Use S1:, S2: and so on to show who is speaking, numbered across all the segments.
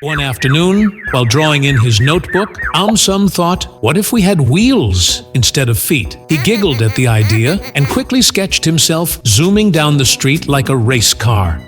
S1: One afternoon, while drawing in his notebook, AumSum thought, what if we had wheels instead of feet? He giggled at the idea and quickly sketched himself zooming down the street like a race car.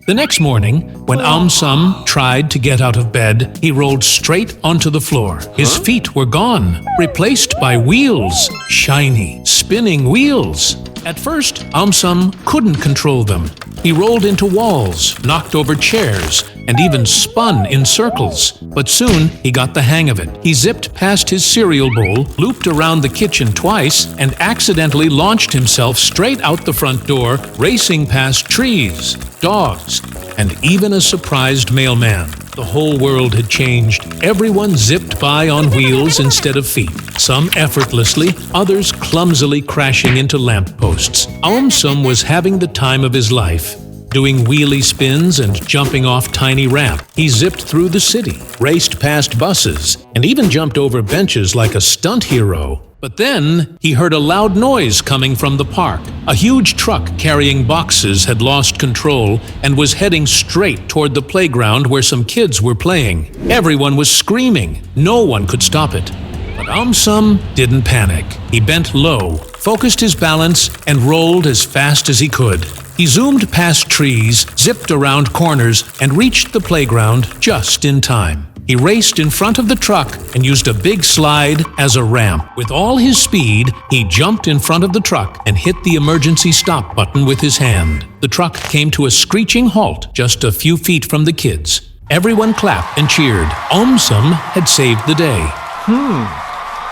S1: The next morning, when AumSum tried to get out of bed, he rolled straight onto the floor. His feet were gone, replaced by wheels, shiny, spinning wheels. At first, AumSum couldn't control them. He rolled into walls, knocked over chairs, and even spun in circles. But soon, he got the hang of it. He zipped past his cereal bowl, looped around the kitchen twice, and accidentally launched himself straight out the front door, racing past trees, dogs, and even a surprised mailman. The whole world had changed. Everyone zipped by on wheels instead of feet. Some effortlessly, others clumsily crashing into lampposts. AumSum was having the time of his life. Doing wheelie spins and jumping off tiny ramp. He zipped through the city, raced past buses, and even jumped over benches like a stunt hero. But then, he heard a loud noise coming from the park. A huge truck carrying boxes had lost control and was heading straight toward the playground where some kids were playing. Everyone was screaming. No one could stop it. But AumSum didn't panic. He bent low, focused his balance, and rolled as fast as he could. He zoomed past trees, zipped around corners, and reached the playground just in time. He raced in front of the truck and used a big slide as a ramp. With all his speed, he jumped in front of the truck and hit the emergency stop button with his hand. The truck came to a screeching halt just a few feet from the kids. Everyone clapped and cheered. AumSum had saved the day.